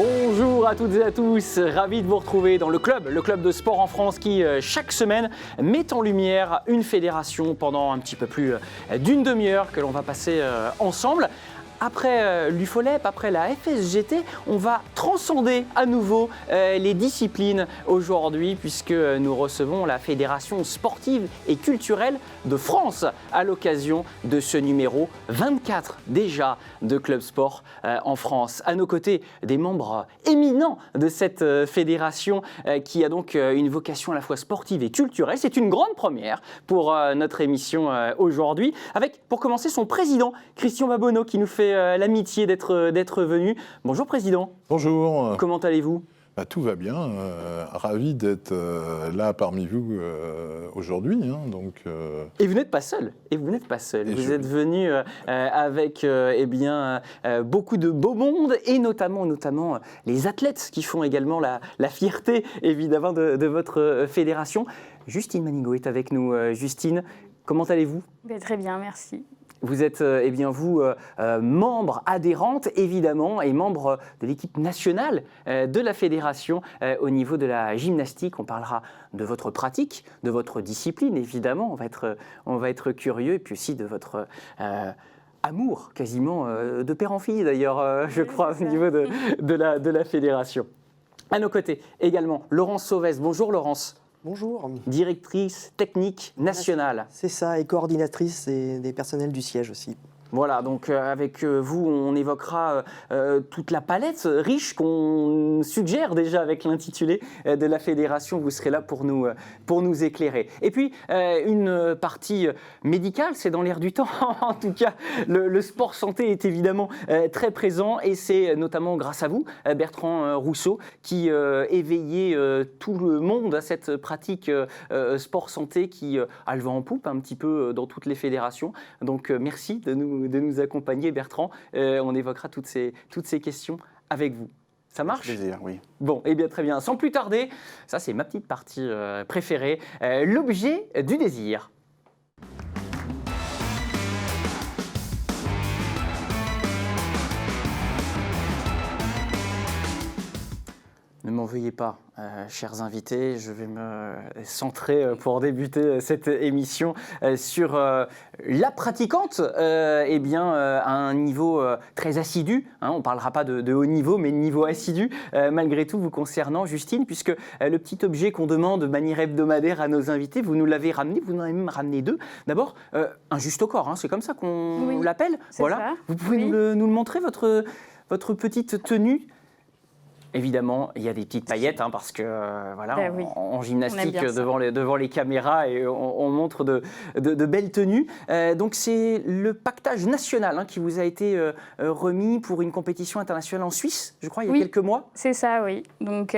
Bonjour à toutes et à tous, ravi de vous retrouver dans le club de sport en France qui chaque semaine met en lumière une fédération pendant un petit peu plus d'une demi-heure que l'on va passer ensemble. Après l'UFOLEP, après la FSGT, on va transcender à nouveau les disciplines aujourd'hui puisque nous recevons la Fédération sportive et culturelle de France à l'occasion de ce numéro 24 déjà de Club Sport en France. À nos côtés, des membres éminents de cette fédération qui a donc une vocation à la fois sportive et culturelle. C'est une grande première pour notre émission aujourd'hui avec, pour commencer, son président, Christian Babonneau, qui nous fait l'amitié d'être venu. Bonjour Président. Bonjour. Comment allez-vous ? Tout va bien, ravi d'être là parmi vous aujourd'hui. Et vous n'êtes pas seul. Vous êtes venu avec beaucoup de beau monde et notamment les athlètes qui font également la fierté évidemment de votre fédération. Justine Manigaud est avec nous. Justine, comment allez-vous ? Très bien, merci. Vous êtes membre adhérente évidemment et membre de l'équipe nationale de la fédération au niveau de la gymnastique. On parlera de votre pratique, de votre discipline évidemment. On va être curieux et puis aussi de votre amour quasiment de père en fille d'ailleurs, je crois, au niveau de la fédération. À nos côtés également Laurence Sauvès. Bonjour Laurence. Bonjour. Directrice technique nationale. C'est ça, et coordinatrice des personnels du siège aussi. Voilà, donc avec vous, on évoquera toute la palette riche qu'on suggère déjà avec l'intitulé de la fédération. Vous serez là pour nous éclairer. Et puis, une partie médicale, c'est dans l'air du temps. En tout cas, le sport santé est évidemment très présent et c'est notamment grâce à vous, Bertrand Rousseau, qui éveillait tout le monde à cette pratique sport santé qui a le vent en poupe un petit peu dans toutes les fédérations. Donc, merci de nous accompagner, Bertrand. On évoquera toutes ces questions avec vous. Ça marche ? Avec plaisir, oui. Bon, eh bien très bien. Sans plus tarder, ça c'est ma petite partie préférée, l'objet du désir. Ne m'en veuillez pas, chers invités, je vais me centrer pour débuter cette émission sur la pratiquante à un niveau très assidu. On ne parlera pas de haut niveau, mais de niveau assidu, malgré tout vous concernant, Justine, puisque le petit objet qu'on demande de manière hebdomadaire à nos invités, vous nous l'avez ramené, vous en avez même ramené deux. D'abord, un juste au corps, c'est comme ça qu'on l'appelle. Voilà. Ça. Vous pouvez nous le montrer, votre petite tenue ? Évidemment, il y a des petites paillettes parce que en gymnastique, devant les caméras, et on montre de belles tenues. Donc c'est le pactage national qui vous a été remis pour une compétition internationale en Suisse, je crois, il y a quelques mois. C'est ça, oui. Donc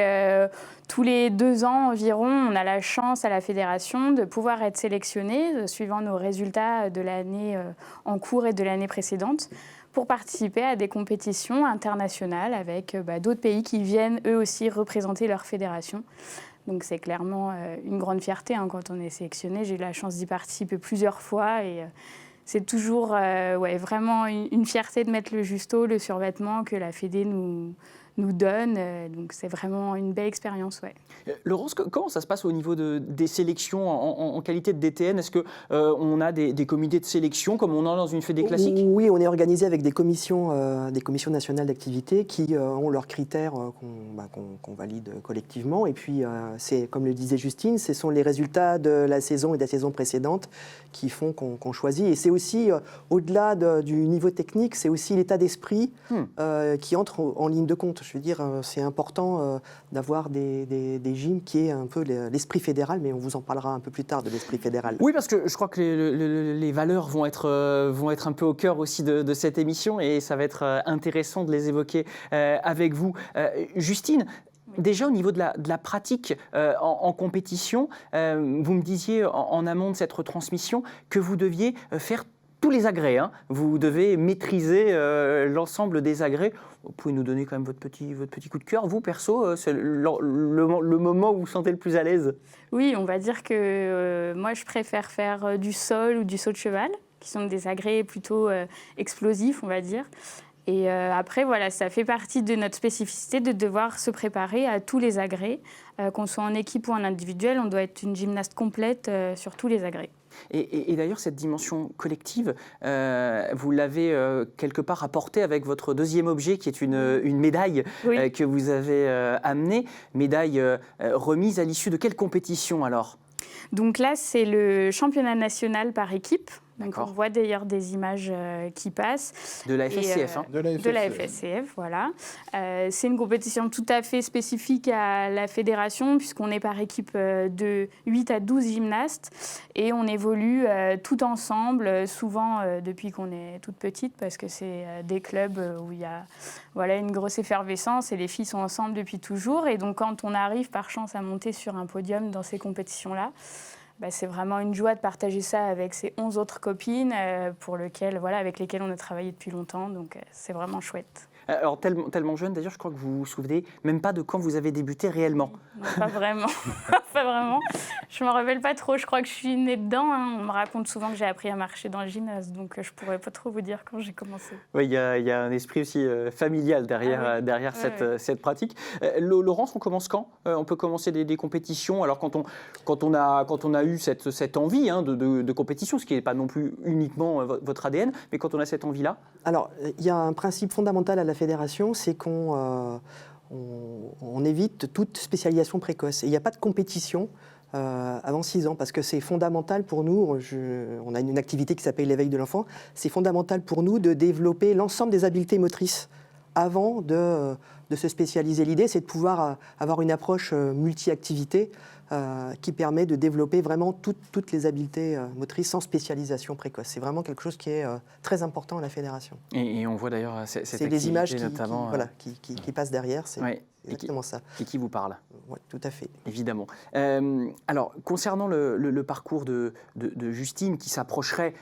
tous les 2 ans environ, on a la chance à la fédération de pouvoir être sélectionné suivant nos résultats de l'année en cours et de l'année précédente, pour participer à des compétitions internationales avec d'autres pays qui viennent eux aussi représenter leur fédération. Donc c'est clairement une grande fierté quand on est sélectionné. J'ai eu la chance d'y participer plusieurs fois et c'est toujours vraiment une fierté de mettre le justo, le survêtement que la Fédé nous donne. Donc c'est vraiment une belle expérience. Laurence, comment ça se passe au niveau des sélections en qualité de DTN ? Est-ce qu'on a des comités de sélection comme on en a dans une fédé classique ? Oui, on est organisé avec des commissions nationales d'activité qui ont leurs critères qu'on valide collectivement. Et puis, c'est, comme le disait Justine, ce sont les résultats de la saison et de la saison précédente qui font qu'on choisit. Et c'est aussi, au-delà du niveau technique, c'est aussi l'état d'esprit qui entre en ligne de compte. Je veux dire, c'est important d'avoir des gyms qui est un peu l'esprit fédéral, mais on vous en parlera un peu plus tard de l'esprit fédéral. Oui, parce que je crois que les valeurs vont être un peu au cœur aussi de cette émission et ça va être intéressant de les évoquer avec vous. Justine, déjà au niveau de la pratique en compétition, vous me disiez en amont de cette retransmission que vous deviez faire tous les agrès. Vous devez maîtriser l'ensemble des agrès. Vous pouvez nous donner quand même votre petit coup de cœur. Vous, perso, c'est le moment où vous vous sentez le plus à l'aise? Oui, on va dire que moi, je préfère faire du sol ou du saut de cheval, qui sont des agrès plutôt explosifs, on va dire. Et après, voilà, ça fait partie de notre spécificité de devoir se préparer à tous les agrès. Qu'on soit en équipe ou en individuel, on doit être une gymnaste complète sur tous les agrès. Et d'ailleurs, cette dimension collective, vous l'avez quelque part apportée avec votre deuxième objet, qui est une médaille que vous avez amenée. Médaille remise à l'issue de quelle compétition alors ? Donc là, c'est le championnat national par équipe. Donc on voit d'ailleurs des images qui passent. De la FSCF, De la FSCF, voilà. C'est une compétition tout à fait spécifique à la fédération, puisqu'on est par équipe de 8 à 12 gymnastes. Et on évolue tout ensemble, souvent depuis qu'on est toute petite, parce que c'est des clubs où il y a une grosse effervescence et les filles sont ensemble depuis toujours. Et donc quand on arrive par chance à monter sur un podium dans ces compétitions-là, c'est vraiment une joie de partager ça avec ces 11 autres copines avec lesquelles on a travaillé depuis longtemps. Donc c'est vraiment chouette. Alors tellement jeune, d'ailleurs, je crois que vous vous souvenez même pas de quand vous avez débuté réellement. Non, pas vraiment. Pas vraiment. Je ne me rappelle pas trop. Je crois que je suis née dedans. On me raconte souvent que j'ai appris à marcher dans le gymnase. Donc je ne pourrais pas trop vous dire quand j'ai commencé. Oui, il y a un esprit aussi familial derrière cette pratique. Laurence, on commence quand ? On peut commencer des compétitions. Alors quand on a eu cette envie de compétition, ce qui n'est pas non plus uniquement votre ADN, mais quand on a cette envie-là ? Alors, il y a un principe fondamental à la fédération, c'est qu'on évite toute spécialisation précoce. Et il n'y a pas de compétition avant 6 ans, parce que c'est fondamental pour nous, on a une activité qui s'appelle l'éveil de l'enfant, c'est fondamental pour nous de développer l'ensemble des habiletés motrices avant de se spécialiser. L'idée, c'est de pouvoir avoir une approche multi-activité qui permet de développer vraiment toutes les habiletés motrices sans spécialisation précoce. C'est vraiment quelque chose qui est très important à la fédération. Et on voit d'ailleurs cette activité, les images notamment... qui passent derrière, c'est exactement ça. Et qui vous parle. Oui, tout à fait. Évidemment. Alors, concernant le parcours de Justine, qui s'approcherait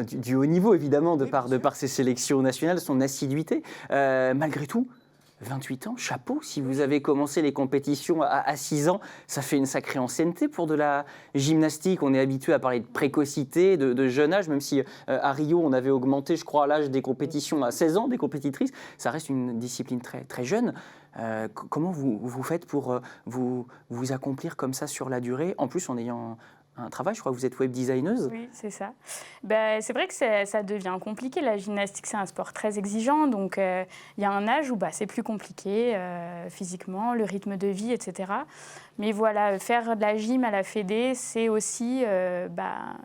du haut niveau, évidemment, de par ses sélections nationales, son assiduité, malgré tout, 28 ans, chapeau, si vous avez commencé les compétitions à 6 ans, ça fait une sacrée ancienneté pour de la gymnastique. On est habitué à parler de précocité, de jeune âge, même si à Rio, on avait augmenté, je crois, l'âge des compétitions à 16 ans, des compétitrices. Ça reste une discipline très, très jeune. Comment vous faites pour vous accomplir comme ça sur la durée, en plus en ayant un travail, je crois que vous êtes web designeuse. Oui, c'est ça. C'est vrai que ça devient compliqué. La gymnastique, c'est un sport très exigeant, donc il y a un âge où c'est plus compliqué physiquement, le rythme de vie, etc. Mais voilà, faire de la gym à la Fédé, c'est aussi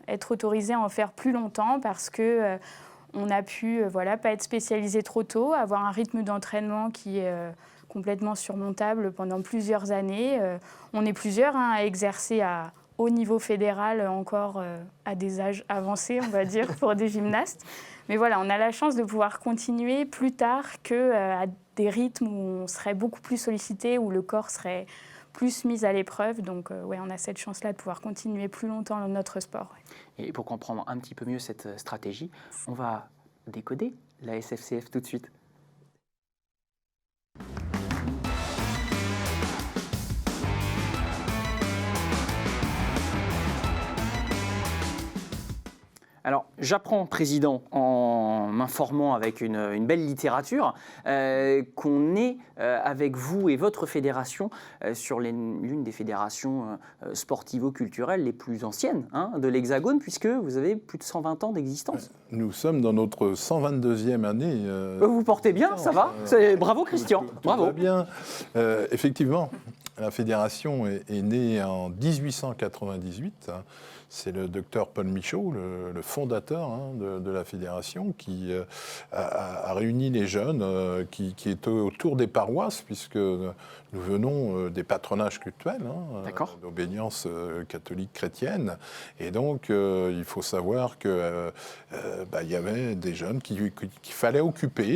être autorisé à en faire plus longtemps parce que on a pu pas être spécialisé trop tôt, avoir un rythme d'entraînement qui est complètement surmontable pendant plusieurs années. On est plusieurs à exercer au niveau fédéral encore à des âges avancés, on va dire, pour des gymnastes. Mais voilà, on a la chance de pouvoir continuer plus tard qu'à des rythmes où on serait beaucoup plus sollicité, où le corps serait plus mis à l'épreuve. Donc on a cette chance-là de pouvoir continuer plus longtemps dans notre sport. Et pour comprendre un petit peu mieux cette stratégie, on va décoder la SFCF tout de suite. Alors, j'apprends, Président, en m'informant avec une belle littérature, qu'on est avec vous et votre fédération sur l'une des fédérations sportivo-culturelles les plus anciennes de l'Hexagone, puisque vous avez plus de 120 ans d'existence. Nous sommes dans notre 122e année. Vous vous portez bien, ça va ? Bravo, Christian, bravo. Tout va bien. Effectivement, la fédération est née en 1898. C'est le docteur Paul Michaud, le fondateur de la fédération, qui a réuni les jeunes qui étaient autour des paroisses, puisque nous venons des patronages cultuels, d'obédience catholique chrétienne. Et donc, il faut savoir qu'il y avait des jeunes qu'il fallait occuper.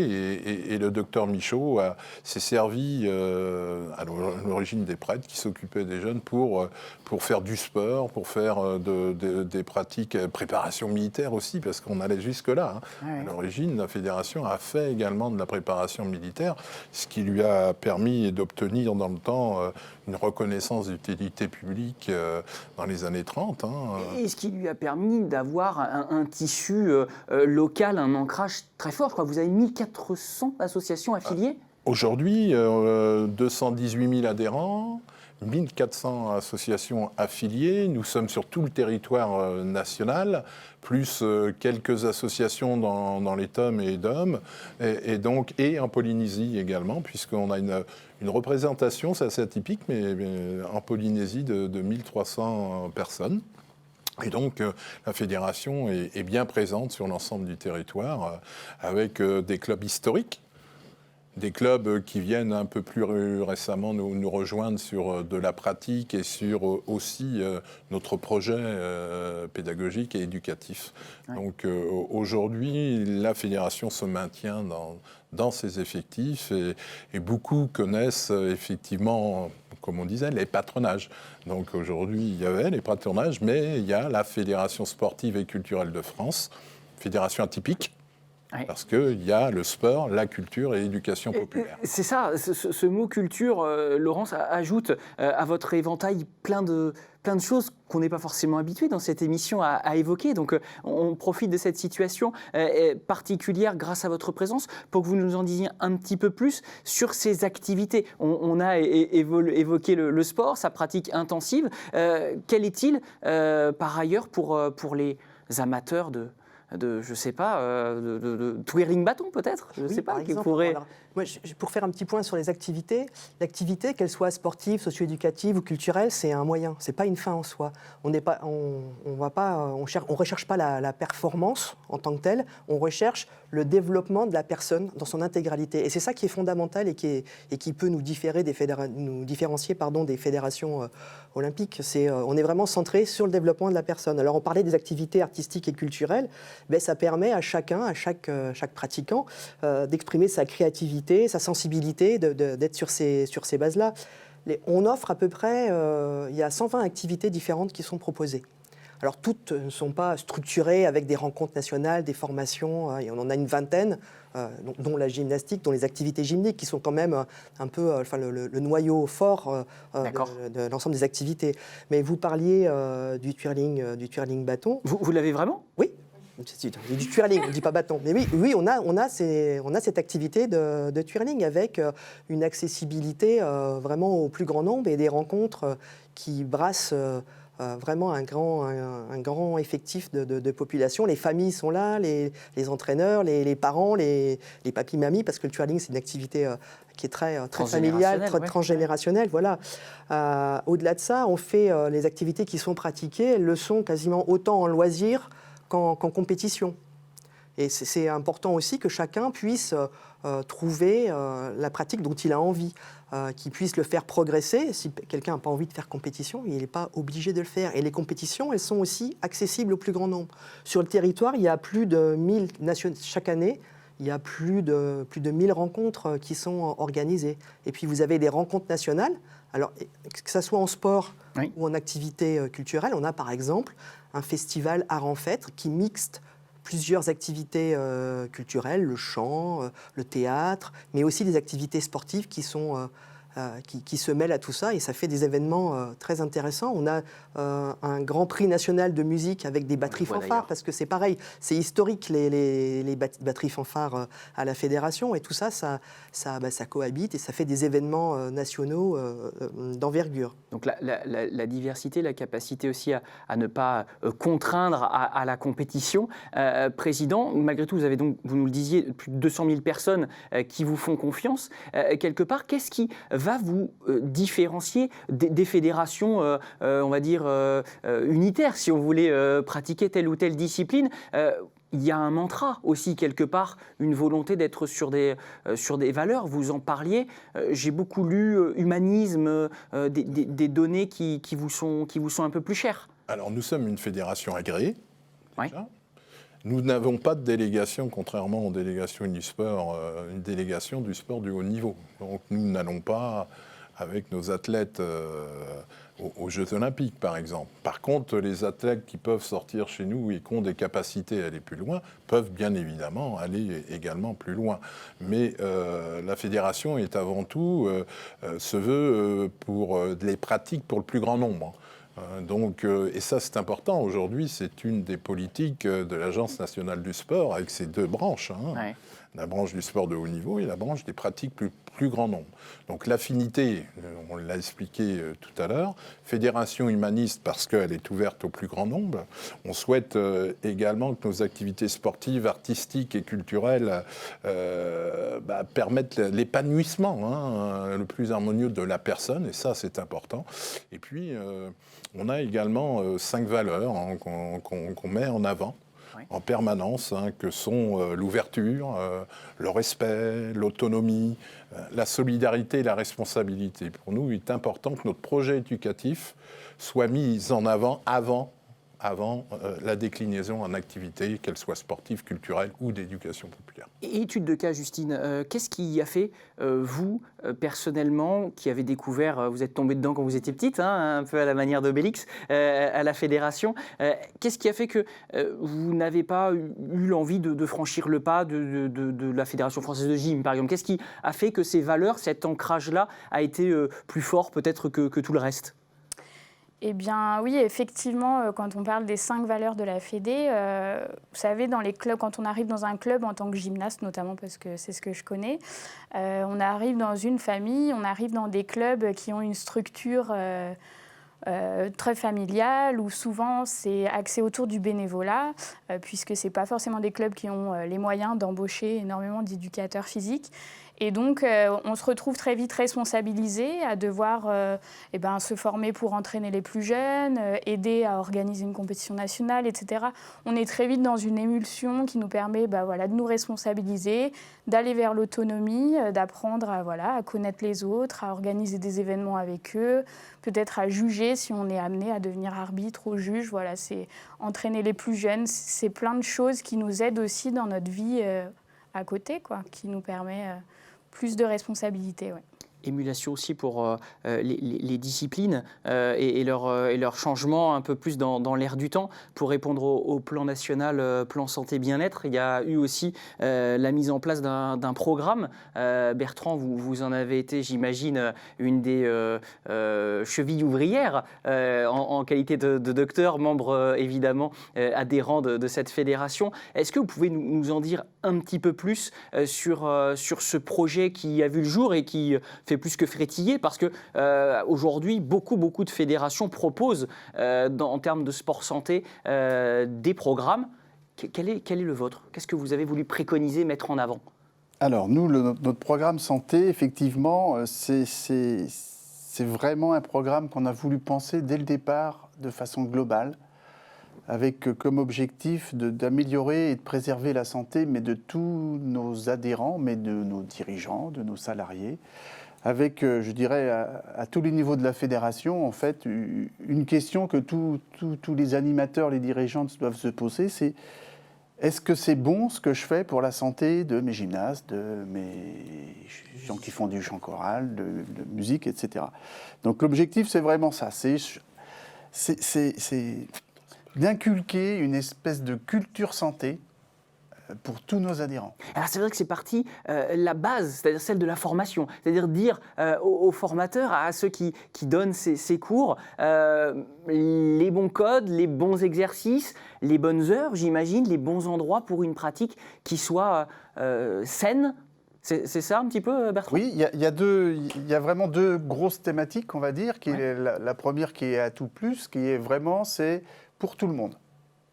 Et le docteur Michaud s'est servi à l'origine des prêtres qui s'occupaient des jeunes pour faire du sport, pour faire des pratiques, préparation militaire aussi, parce qu'on allait jusque-là. À l'origine, la fédération a fait également de la préparation militaire, ce qui lui a permis d'obtenir dans le temps une reconnaissance d'utilité publique dans les années 30. Et ce qui lui a permis d'avoir un tissu local, un ancrage très fort. Je crois que vous avez 1400 associations affiliées. Aujourd'hui, 218 000 adhérents, 1400 associations affiliées. Nous sommes sur tout le territoire national, plus quelques associations dans les TOM et DOM, et en Polynésie également, puisqu'on a une représentation, c'est assez atypique, mais en Polynésie de 1300 personnes. Et donc, la fédération est bien présente sur l'ensemble du territoire, avec des clubs historiques, des clubs qui viennent un peu plus récemment nous rejoindre sur de la pratique et sur aussi notre projet pédagogique et éducatif. Ouais. Donc aujourd'hui, la fédération se maintient dans ses effectifs et beaucoup connaissent effectivement, comme on disait, les patronages. Donc aujourd'hui, il y avait les patronages, mais il y a la Fédération sportive et culturelle de France, fédération atypique. Oui. Parce qu'il y a le sport, la culture et l'éducation populaire. C'est ça, ce mot culture, Laurence, ajoute à votre éventail plein de choses qu'on n'est pas forcément habitué dans cette émission à évoquer. Donc on profite de cette situation particulière grâce à votre présence pour que vous nous en disiez un petit peu plus sur ces activités. On a évoqué le sport, sa pratique intensive. Quel est-il par ailleurs pour les amateurs je sais pas, de twirling bâton peut-être, je sais pas, par exemple. Alors, moi, pour faire un petit point sur les activités, l'activité, qu'elle soit sportive, socio-éducative ou culturelle, c'est un moyen, c'est pas une fin en soi. On recherche pas la performance en tant que telle, on recherche le développement de la personne dans son intégralité. Et c'est ça qui est fondamental et qui peut nous différencier des fédérations olympiques. On est vraiment centré sur le développement de la personne. Alors on parlait des activités artistiques et culturelles, ça permet à chacun, à chaque pratiquant, d'exprimer sa créativité, sa sensibilité, d'être sur ces bases-là. On offre à peu près, il y a 120 activités différentes qui sont proposées. Alors toutes ne sont pas structurées avec des rencontres nationales, des formations, on en a une vingtaine, dont la gymnastique, dont les activités gymniques, qui sont quand même un peu le noyau fort de l'ensemble des activités. Mais vous parliez du twirling bâton. Vous l'avez vraiment ? Oui. Du twirling, on ne dit pas bâton. Mais oui, on a cette activité de twirling avec une accessibilité vraiment au plus grand nombre et des rencontres qui brassent vraiment un grand effectif de population. Les familles sont là, les entraîneurs, les parents, les papis-mamies, parce que le twirling, c'est une activité qui est très familiale, très transgénérationnelle. Voilà. Au-delà de ça, on fait les activités qui sont pratiquées, elles le sont quasiment autant en loisir qu'en compétition. Et c'est important aussi que chacun puisse trouver la pratique dont il a envie, qu'il puisse le faire progresser. Si quelqu'un n'a pas envie de faire compétition, il n'est pas obligé de le faire. Et les compétitions, elles sont aussi accessibles au plus grand nombre. Sur le territoire, il y a plus de 1000 chaque année, il y a plus de 1000 rencontres qui sont organisées. Et puis vous avez des rencontres nationales. Alors, que ce soit en sport ou en activité culturelle, on a par exemple un festival Art en Fête qui mixte plusieurs activités culturelles, le chant, le théâtre, mais aussi des activités sportives qui se mêlent à tout ça, et ça fait des événements très intéressants. On a un grand prix national de musique avec des batteries fanfares, parce que c'est pareil, c'est historique les batteries fanfares à la fédération, et tout ça, ça cohabite et ça fait des événements nationaux d'envergure. Donc la diversité, la capacité aussi à ne pas contraindre à la compétition. Président, malgré tout, vous nous le disiez, plus de 200 000 personnes qui vous font confiance. Quelque part, qu'est-ce qui va vous différencier des fédérations, on va dire, unitaires, si on voulait pratiquer telle ou telle discipline? Il y a un mantra aussi, quelque part, une volonté d'être sur des valeurs. Vous en parliez. J'ai beaucoup lu humanisme, des données qui vous sont un peu plus chères. Alors, nous sommes une fédération agréée. Oui. Nous n'avons pas de délégation, contrairement aux délégations Unisport, une délégation du sport du haut niveau. Donc, nous n'allons pas avec nos athlètes aux Jeux Olympiques, par exemple. Par contre, les athlètes qui peuvent sortir chez nous et qui ont des capacités à aller plus loin peuvent bien évidemment aller également plus loin. Mais la fédération est avant tout, se veut pour les pratiques pour le plus grand nombre. Donc, et ça c'est important, aujourd'hui c'est une des politiques de l'Agence nationale du sport avec ses deux branches, Ouais. La branche du sport de haut niveau et la branche des pratiques plus grand nombre. Donc l'affinité, on l'a expliqué tout à l'heure, fédération humaniste parce qu'elle est ouverte au plus grand nombre. On souhaite également que nos activités sportives, artistiques et culturelles permettent l'épanouissement le plus harmonieux de la personne, et ça c'est important. Et puis on a également 5 valeurs qu'on met en avant en permanence, que sont l'ouverture, le respect, l'autonomie, la solidarité et la responsabilité. Pour nous, il est important que notre projet éducatif soit mis en avant avant la déclinaison en activité, qu'elle soit sportive, culturelle ou d'éducation populaire. Et étude de cas, Justine, qu'est-ce qui a fait, vous, personnellement, qui avez découvert, vous êtes tombée dedans quand vous étiez petite, un peu à la manière d'Obélix, à la fédération, qu'est-ce qui a fait que vous n'avez pas eu l'envie de franchir le pas de la Fédération française de gym, par exemple? Qu'est-ce qui a fait que ces valeurs, cet ancrage-là, a été plus fort peut-être que tout le reste? Eh bien oui, effectivement, quand on parle des 5 valeurs de la Fédé, vous savez, dans les clubs, quand on arrive dans un club en tant que gymnaste, notamment parce que c'est ce que je connais, on arrive dans une famille, on arrive dans des clubs qui ont une structure très familiale, où souvent c'est axé autour du bénévolat, puisque ce n'est pas forcément des clubs qui ont les moyens d'embaucher énormément d'éducateurs physiques. Et donc, on se retrouve très vite responsabilisé à devoir se former pour entraîner les plus jeunes, aider à organiser une compétition nationale, etc. On est très vite dans une émulsion qui nous permet de nous responsabiliser, d'aller vers l'autonomie, d'apprendre à connaître les autres, à organiser des événements avec eux, peut-être à juger si on est amené à devenir arbitre ou juge. Voilà, c'est entraîner les plus jeunes. C'est plein de choses qui nous aident aussi dans notre vie à côté, qui nous permet... plus de responsabilité, oui. Émulation aussi pour les disciplines et leur changement un peu plus dans l'air du temps. Pour répondre au plan national, plan santé bien-être, il y a eu aussi la mise en place d'un programme. Bertrand, vous en avez été, j'imagine, une des chevilles ouvrières en qualité de docteur, membre évidemment adhérent de cette fédération. Est-ce que vous pouvez nous en dire un petit peu plus sur ce projet qui a vu le jour et qui fait plus que frétiller, parce que aujourd'hui, beaucoup de fédérations proposent, en termes de sport santé, des programmes. Quel est le vôtre? Qu'est-ce que vous avez voulu préconiser, mettre en avant? Alors, nous, notre programme santé, effectivement, c'est vraiment un programme qu'on a voulu penser dès le départ de façon globale, avec comme objectif d'améliorer et de préserver la santé, mais de tous nos adhérents, mais de nos dirigeants, de nos salariés, avec, je dirais, à tous les niveaux de la fédération, en fait, une question que tous les animateurs, les dirigeants doivent se poser, c'est: est-ce que c'est bon ce que je fais pour la santé de mes gymnastes, de mes gens qui font du chant choral, de musique, etc. Donc l'objectif, c'est vraiment ça, c'est d'inculquer une espèce de culture santé pour tous nos adhérents. Alors c'est vrai que c'est parti la base, c'est-à-dire celle de la formation, c'est-à-dire dire aux formateurs, à ceux qui donnent ces cours, les bons codes, les bons exercices, les bonnes heures, j'imagine, les bons endroits pour une pratique qui soit saine. C'est ça un petit peu, Bertrand? Oui, il y a vraiment 2 grosses thématiques, on va dire. La première qui est à tout plus, qui est vraiment, c'est pour tout le monde.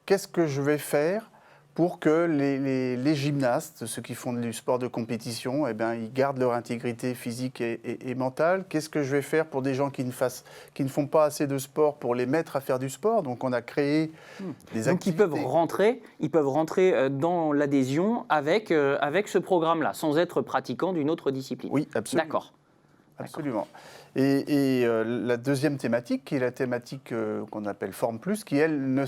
Qu'est-ce que je vais faire pour que les gymnastes, ceux qui font du sport de compétition, ils gardent leur intégrité physique et mentale? Qu'est-ce que je vais faire pour des gens qui ne font pas assez de sport, pour les mettre à faire du sport? Donc on a créé des activités. Donc ils peuvent rentrer dans l'adhésion avec ce programme-là, sans être pratiquants d'une autre discipline. Oui, absolument. D'accord. Absolument. Et la deuxième thématique, qui est la thématique qu'on appelle Forme Plus, qui, elle,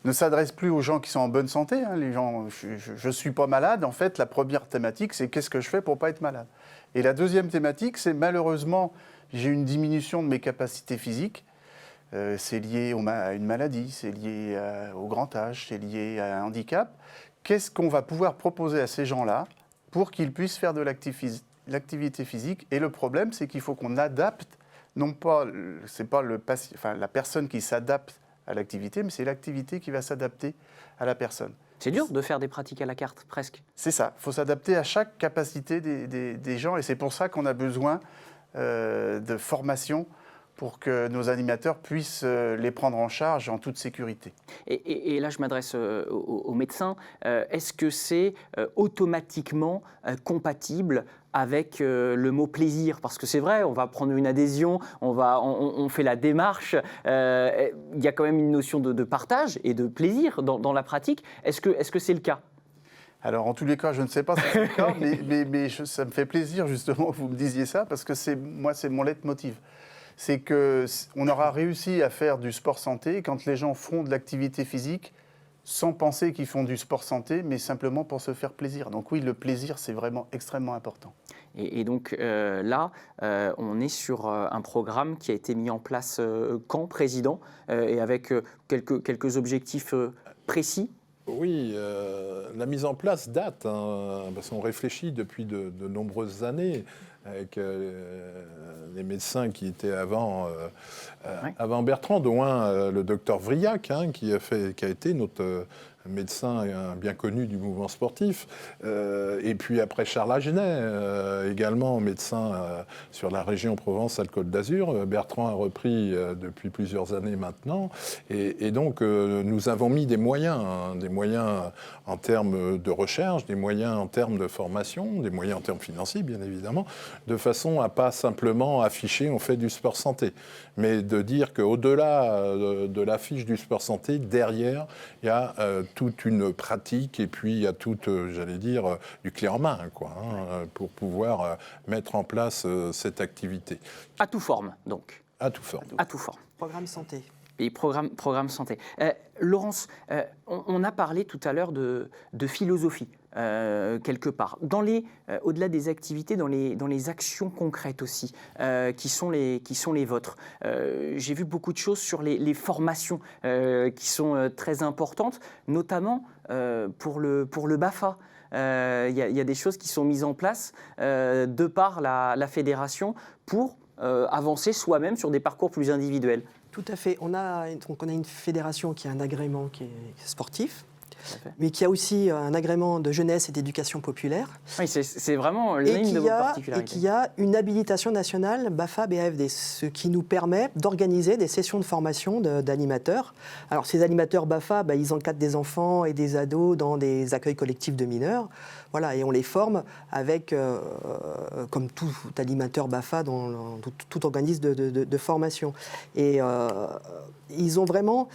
ne s'adresse plus aux gens qui sont en bonne santé. Hein. Les gens, je ne suis pas malade. En fait, la première thématique, c'est qu'est-ce que je fais pour ne pas être malade. Et la deuxième thématique, c'est malheureusement, j'ai une diminution de mes capacités physiques. C'est lié à une maladie, c'est lié au grand âge, c'est lié à un handicap. Qu'est-ce qu'on va pouvoir proposer à ces gens-là pour qu'ils puissent faire de l'activité physique? Et le problème, c'est qu'il faut qu'on adapte, non pas, c'est pas la personne qui s'adapte à l'activité, mais c'est l'activité qui va s'adapter à la personne. C'est dur de faire des pratiques à la carte, presque. C'est ça, il faut s'adapter à chaque capacité des gens, et c'est pour ça qu'on a besoin de formation pour que nos animateurs puissent les prendre en charge en toute sécurité. Et là, je m'adresse aux médecins. Est-ce que c'est automatiquement compatible avec le mot plaisir? Parce que c'est vrai, on va prendre une adhésion, on fait la démarche. Il y a quand même une notion de partage et de plaisir dans la pratique. Est-ce que c'est le cas? Alors, en tous les cas, je ne sais pas si c'est le cas, mais ça me fait plaisir justement que vous me disiez ça, parce que c'est mon leitmotiv. C'est qu'on aura réussi à faire du sport santé quand les gens font de l'activité physique sans penser qu'ils font du sport santé, mais simplement pour se faire plaisir. Donc oui, le plaisir, c'est vraiment extrêmement important. Et donc là, on est sur un programme qui a été mis en place quand, Président, et avec quelques objectifs précis? Oui, la mise en place date, hein, parce qu'on réfléchit depuis de nombreuses années avec les médecins qui étaient avant Bertrand, dont le docteur Vriac, hein, qui a été notre médecin bien connu du mouvement sportif, et puis après Charles Agenet, également médecin sur la région Provence-Alpes-Côte d'Azur. Bertrand a repris depuis plusieurs années maintenant, et donc nous avons mis des moyens en termes de recherche, des moyens en termes de formation, des moyens en termes financiers bien évidemment, de façon à pas simplement afficher on fait du sport santé, mais de dire qu'au-delà de l'affiche du sport santé, derrière, il y a toute une pratique et puis il y a j'allais dire, du clé en main, quoi, hein, pour pouvoir mettre en place cette activité. À tout forme, donc. À tout forme. À tout forme. Programme santé. Et programme santé. Laurence, on a parlé tout à l'heure de philosophie, quelque part. Au-delà des activités, dans les actions concrètes aussi, qui sont les vôtres. J'ai vu beaucoup de choses sur les formations qui sont très importantes, notamment pour le BAFA. Il y a des choses qui sont mises en place de par la fédération pour avancer soi-même sur des parcours plus individuels. Tout à fait. On a une fédération qui a un agrément qui est sportif, mais qui a aussi un agrément de jeunesse et d'éducation populaire. Oui, c'est vraiment l'une de vos particularités. Et qui a une habilitation nationale BAFA-BAFD, ce qui nous permet d'organiser des sessions de formation d'animateurs. Alors ces animateurs BAFA, ils encadrent des enfants et des ados dans des accueils collectifs de mineurs. Voilà, et on les forme avec, comme tout animateur BAFA, dans tout organisme de formation. Et ils ont vraiment,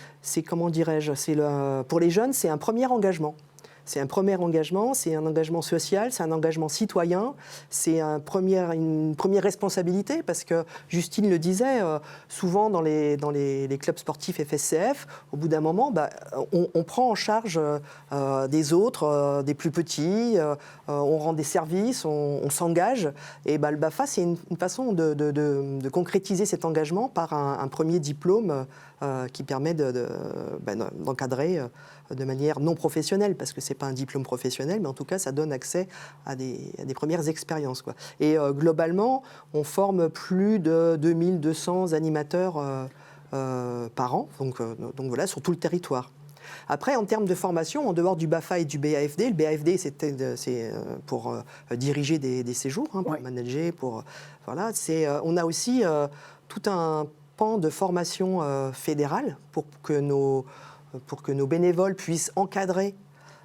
pour les jeunes, c'est un premier engagement. C'est un premier engagement, c'est un engagement social, c'est un engagement citoyen, c'est une première responsabilité, parce que Justine le disait, souvent dans les clubs sportifs FSCF, au bout d'un moment, on prend en charge des autres, des plus petits, on rend des services, on s'engage, et le BAFA, c'est une façon de concrétiser cet engagement par un premier diplôme qui permet d'encadrer de manière non professionnelle, parce que ce n'est pas un diplôme professionnel, mais en tout cas, ça donne accès à des premières expériences, quoi. Et globalement, on forme plus de 2200 animateurs par an, donc voilà, sur tout le territoire. Après, en termes de formation, en dehors du BAFA et du BAFD, le BAFD, c'est pour diriger des séjours, hein, pour manager, voilà. On a aussi tout un pan de formation fédérale pour que nos bénévoles puissent encadrer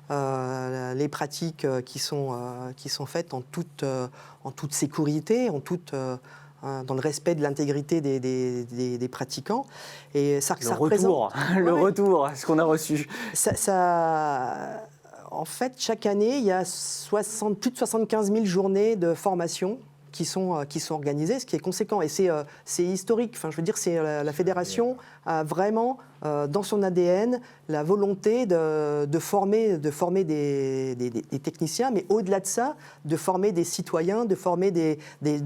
les pratiques qui sont faites en toute sécurité, dans le respect de l'intégrité des pratiquants. Et ça représente le retour, ce qu'on a reçu. En fait, chaque année, il y a plus de 75 000 journées de formation qui sont organisés, ce qui est conséquent. Et c'est historique. Enfin, je veux dire, la fédération a vraiment dans son ADN la volonté de former des techniciens, mais au-delà de ça, de former des citoyens, de former des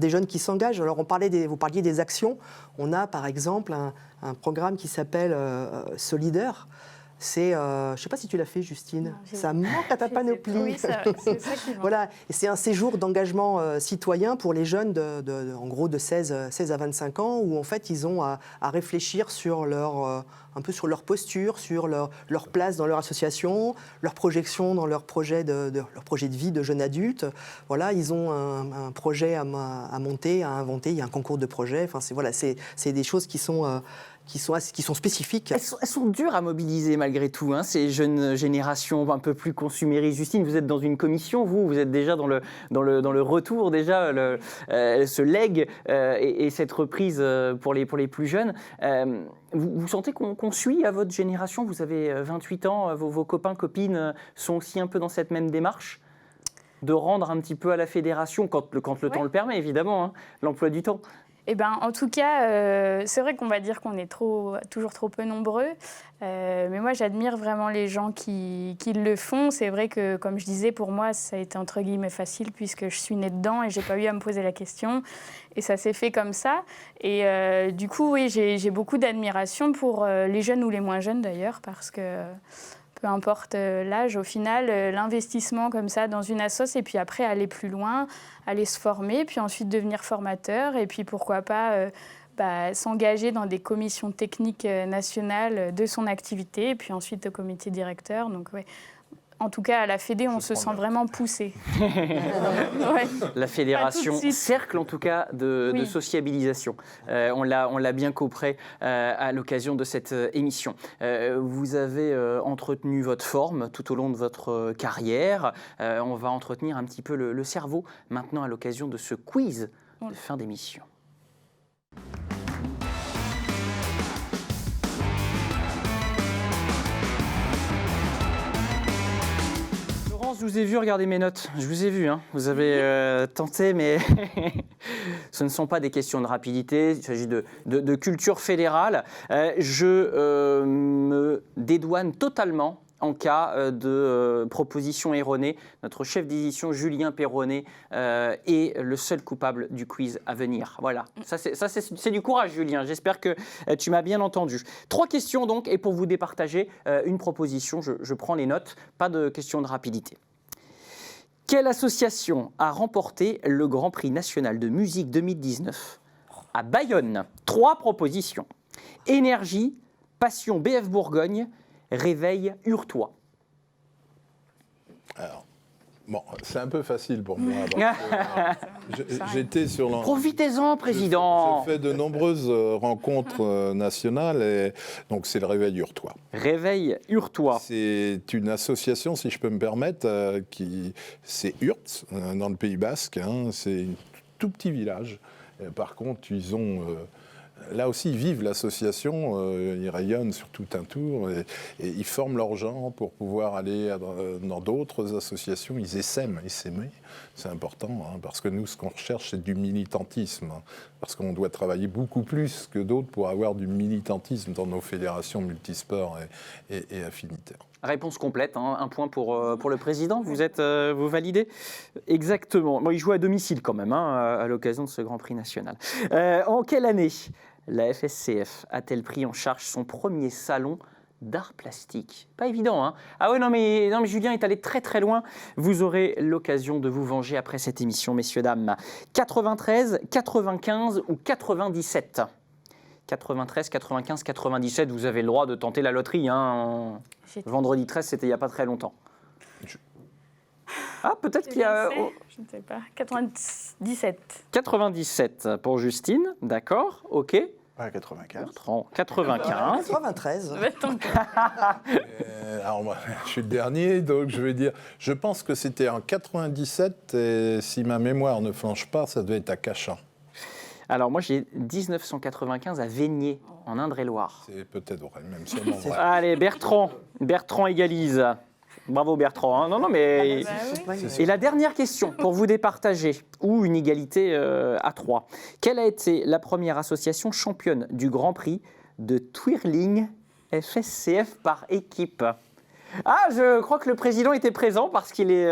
jeunes qui s'engagent. Alors, vous parliez des actions. On a, par exemple, un programme qui s'appelle Solidaire. Je ne sais pas si tu l'as fait, Justine. Non, ça manque à ta panoplie. Oui, c'est ça qui manque. Voilà. Et c'est un séjour d'engagement citoyen pour les jeunes en gros de 16 à 25 ans, où en fait ils ont à réfléchir sur un peu sur leur posture, sur leur place dans leur association, leur projection dans leur projet de vie de jeunes adultes. Voilà, ils ont un projet à monter, à inventer. Il y a un concours de projets. Enfin, c'est des choses qui sont spécifiques. Elles sont dures à mobiliser malgré tout, hein, ces jeunes générations un peu plus consuméristes. Justine, vous êtes dans une commission, vous êtes déjà dans le retour, déjà, ce legs et cette reprise pour les plus jeunes. Vous sentez qu'on suit à votre génération? Vous avez 28 ans, vos copains, copines sont aussi un peu dans cette même démarche de rendre un petit peu à la fédération, quand le temps le permet, évidemment, hein, l'emploi du temps. Eh ben, en tout cas, c'est vrai qu'on va dire qu'on est toujours trop peu nombreux, mais moi j'admire vraiment les gens qui le font. C'est vrai que, comme je disais, pour moi ça a été entre guillemets facile puisque je suis née dedans et j'ai pas eu à me poser la question et ça s'est fait comme ça. Et du coup, oui, j'ai beaucoup d'admiration pour les jeunes ou les moins jeunes d'ailleurs, parce que peu importe l'âge, au final, l'investissement comme ça dans une assoce et puis après aller plus loin, aller se former, puis ensuite devenir formateur et puis pourquoi pas s'engager dans des commissions techniques nationales de son activité et puis ensuite au comité directeur. Donc, ouais. En tout cas, à la Fédé, on se sent vraiment poussé. Ouais. La fédération, cercle en tout cas de sociabilisation. On l'a bien compris à l'occasion de cette émission. Vous avez entretenu votre forme tout au long de votre carrière. On va entretenir un petit peu le cerveau maintenant à l'occasion de ce quiz de fin d'émission. Je vous ai vu, regardez mes notes, je vous ai vu, hein. Vous avez tenté, mais ce ne sont pas des questions de rapidité, il s'agit de culture fédérale. Je me dédouane totalement en cas de proposition erronée. Notre chef d'édition, Julien Perronnet, est le seul coupable du quiz à venir. Voilà, ça c'est du courage, Julien. J'espère que tu m'as bien entendu. 3 questions donc, et pour vous départager une proposition, je prends les notes, pas de question de rapidité. Quelle association a remporté le Grand Prix national de musique 2019 à Bayonne? 3 propositions. Énergie, Passion BF Bourgogne, Réveil Hurtois. Alors, bon, c'est un peu facile pour moi. J'étais sur Profitez-en, Président. J'ai fait de nombreuses rencontres nationales, et donc c'est le Réveil Hurtois. Réveil Hurtois. C'est une association, si je peux me permettre, c'est Hurt, dans le Pays Basque. Hein, c'est un tout petit village. Par contre, ils ont... là aussi, ils vivent l'association, ils rayonnent sur tout un tour et ils forment leurs gens pour pouvoir aller dans d'autres associations. Ils essaiment, c'est important, hein, parce que nous, ce qu'on recherche, c'est du militantisme, hein, parce qu'on doit travailler beaucoup plus que d'autres pour avoir du militantisme dans nos fédérations multisports et affinitaires. Réponse complète, hein, un point pour le président. Vous validez? Exactement. Bon, il joue à domicile quand même, hein, à l'occasion de ce Grand Prix national. En quelle année la FSCF a-t-elle pris en charge son premier salon d'art plastique? Pas évident, hein? Ah ouais, non mais Julien est allé très très loin. Vous aurez l'occasion de vous venger après cette émission, messieurs, dames. 93, 95 ou 97? 93, 95, 97, vous avez le droit de tenter la loterie, hein. Vendredi 13, c'était il n'y a pas très longtemps. Ah, peut-être qu'il y a... Je ne sais pas. 97. 97 pour Justine, d'accord, ok. Ouais, 95. 95. 93. Alors moi, je suis le dernier, donc je vais dire... Je pense que c'était en 97, et si ma mémoire ne flanche pas, ça devait être à Cachan. Alors moi, j'ai 1995 à Vaigné, en Indre-et-Loire. C'est peut-être vrai, même sûrement vrai. Allez, Bertrand égalise. Bravo Bertrand. Hein. Non, mais... Bah oui. Et la dernière question, pour vous départager, ou une égalité à 3. Quelle a été la première association championne du Grand Prix de twirling FSCF par équipe? Ah, je crois que le président était présent parce qu'il est...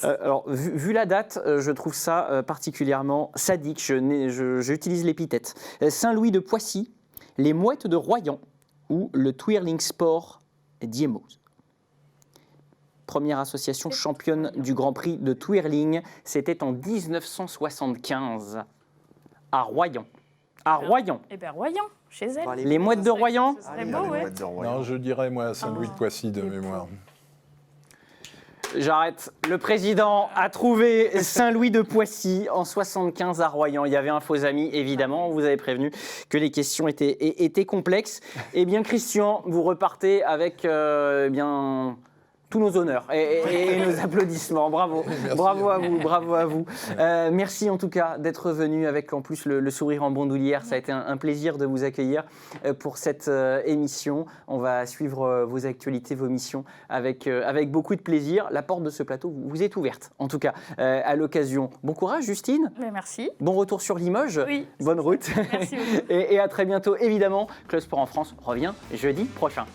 alors, vu la date, je trouve ça particulièrement sadique. J'utilise l'épithète. Saint-Louis de Poissy, les Mouettes de Royan ou le Twirling Sport d'Yemos. Première association championne du Grand Prix de twirling, c'était en 1975 à Royan. À Royan. Eh bien, Royan, chez elle. Bon, Les Mouettes de Royan. Ce serait beau, ouais. Non, je dirais, moi, Saint-Louis de Poissy de mémoire. J'arrête. Le président a trouvé Saint-Louis de Poissy en 75 à Royan. Il y avait un faux ami, évidemment. On vous avait prévenu que les questions étaient complexes. Eh bien, Christian, vous repartez avec tous nos honneurs et nos applaudissements. Bravo. Merci. Bravo à vous. Merci en tout cas d'être venu avec en plus le sourire en bandoulière. Ça a été un plaisir de vous accueillir pour cette émission. On va suivre vos actualités, vos missions avec beaucoup de plaisir. La porte de ce plateau vous est ouverte. En tout cas, à l'occasion. Bon courage, Justine. Mais merci. Bon retour sur Limoges. Oui. Bonne route. Merci beaucoup. Et à très bientôt, évidemment. Club Sport en France revient jeudi prochain.